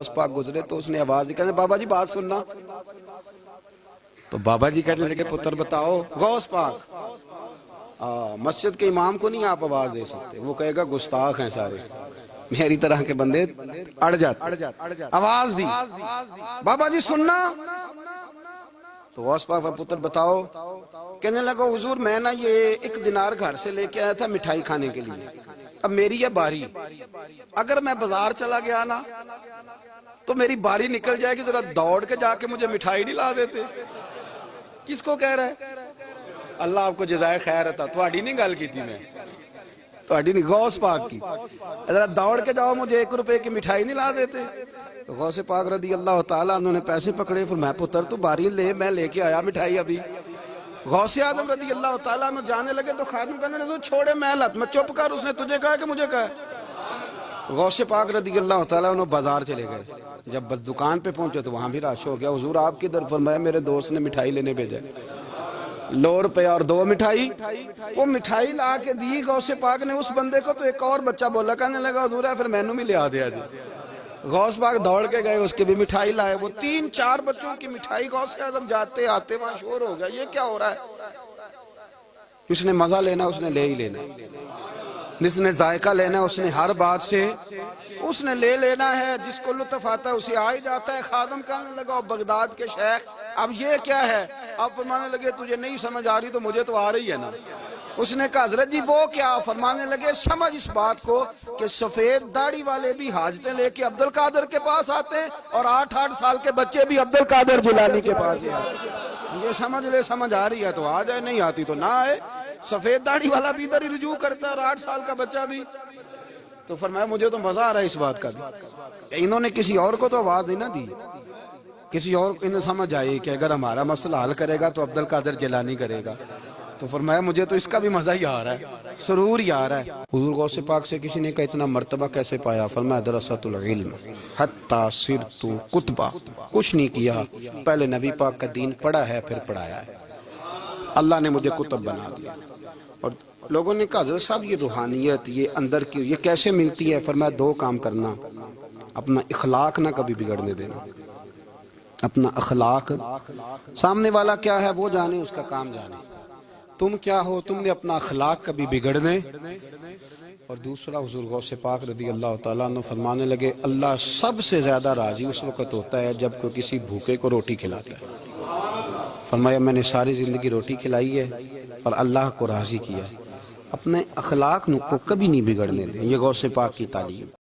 غوث پاک گزرے تو اس نے آواز دی، کہنے بابا جی بات سننا. تو بابا جی کہنے لگے پتر بتاؤ. غوث پاک مسجد کے امام کو نہیں آپ آواز دے سکتے، وہ کہے گا گستاخ ہیں سارے، میری طرح کے بندے اڑ جاتے. آواز دی بابا جی سننا. تو غوث پاک پتر بتاؤ. کہنے لگا حضور میں نا یہ 1 دینار گھر سے لے کے آیا تھا مٹھائی کھانے کے لیے، اب میری ہے باری، اگر میں بازار چلا گیا نا تو میری باری نکل جائے گی، ذرا دوڑ کے جا کے مجھے مٹھائی نہیں لا دیتے. کس کو کہہ رہا ہے؟ اللہ آپ کو جزائے خیر عطا. تھوڑی نہیں گل کی تھی میں، تھوڑی نہیں، غوث پاک کی. ذرا دوڑ کے جاؤ مجھے 1 روپے کی مٹھائی نہیں لا دیتے. تو غوث پاک رضی اللہ تعالیٰ انہوں نے پیسے پکڑے، فرمایا پتر تو باری لے، میں لے کے آیا مٹھائی ابھی. غوث اعظم رضی اللہ تعالیٰ عنہ جانے لگے تو خادم کہنے لگے چھوڑے محلت میں، چپ کر، اس نے تجھے کہا کہ مجھے کہا. غوث پاک رضی اللہ تعالیٰ عنہ بازار چلے گئے. جب بس دکان پہ پہنچے تو وہاں بھی رش ہو گیا. حضور آپ کدھر؟ فرمایا میرے دوست نے مٹھائی لینے بھیجا، 100 روپے اور 2 مٹھائی. وہ مٹھائی لا کے دی غوث پاک نے اس بندے کو. تو ایک اور بچہ بولا، کہنے لگا حضور ہے پھر مینوں بھی لے آ دیا جی. غوث پاک دوڑ کے گئے، اس کے بھی مٹھائی لائے. وہ 3-4 بچوں کی مٹھائی غوث اعظم جاتے آتے وہاں شور ہو گیا، یہ کیا ہو رہا ہے؟ جس نے مزہ لینا اس نے لے ہی لینا، جس نے ذائقہ لینا اس نے ہر بات سے اس نے لے لینا ہے. جس کو لطف آتا ہے اسے آ ہی جاتا ہے. خادم کہنے لگا بغداد کے شیخ اب یہ کیا ہے؟ اب فرمانے لگے تجھے نہیں سمجھ آ رہی تو مجھے تو آ رہی ہے نا. اس نے کہا حضرت جی وہ کیا؟ فرمانے لگے سمجھ اس بات کو کہ سفید داڑھی والے بھی حاجتیں لے کے عبد القادر کے پاس آتے ہیں، اور 8-8 سال کے بچے بھی عبد القادر جیلانی کے پاس آتے. یہ سمجھ لے، سمجھ آ رہی ہے تو آ جائے، نہیں آتی تو نہ آئے. سفید داڑھی والا بھی ادھر ہی رجوع کرتا ہے اور 8 سال کا بچہ بھی. تو فرمایا مجھے تو مزہ آ رہا ہے اس بات کا بھی. انہوں نے کسی اور کو تو آواز نہیں نہ دی، کسی اور کو انہیں سمجھ آئی کہ اگر ہمارا مسئلہ حل کرے گا تو عبد القادر جیلانی کرے گا. تو فرمایا مجھے تو اس کا بھی مزہ ہی آ رہا ہے، سرور ہی آ رہا ہے. حضور غوث پاک سے کسی نے کہا اتنا مرتبہ کیسے پایا؟ فرمایا درست العلم حتی صرت قطبہ. کچھ نہیں کیا، پہلے نبی پاک کا دین پڑھا ہے پھر پڑھایا ہے، اللہ نے مجھے کتب بنا دیا. اور لوگوں نے کہا حضرت صاحب یہ روحانیت یہ اندر کی یہ کیسے ملتی ہے؟ فرمایا 2 کام کرنا، اپنا اخلاق نہ کبھی بگڑنے دینا. اپنا اخلاق، سامنے والا کیا ہے وہ جانے، اس کا کام جانے. تم کیا ہو؟ تم نے اپنا اخلاق کبھی بگڑنے. اور دوسرا حضور غوث پاک رضی اللہ تعالیٰ عنہ فرمانے لگے اللہ سب سے زیادہ راضی اس وقت ہوتا ہے جب کوئی کسی بھوکے کو روٹی کھلاتا ہے. فرمایا میں نے ساری زندگی روٹی کھلائی ہے اور اللہ کو راضی کیا. اپنے اخلاق کو کبھی نہیں بگڑنے دیں، یہ غوث پاک کی تعلیم.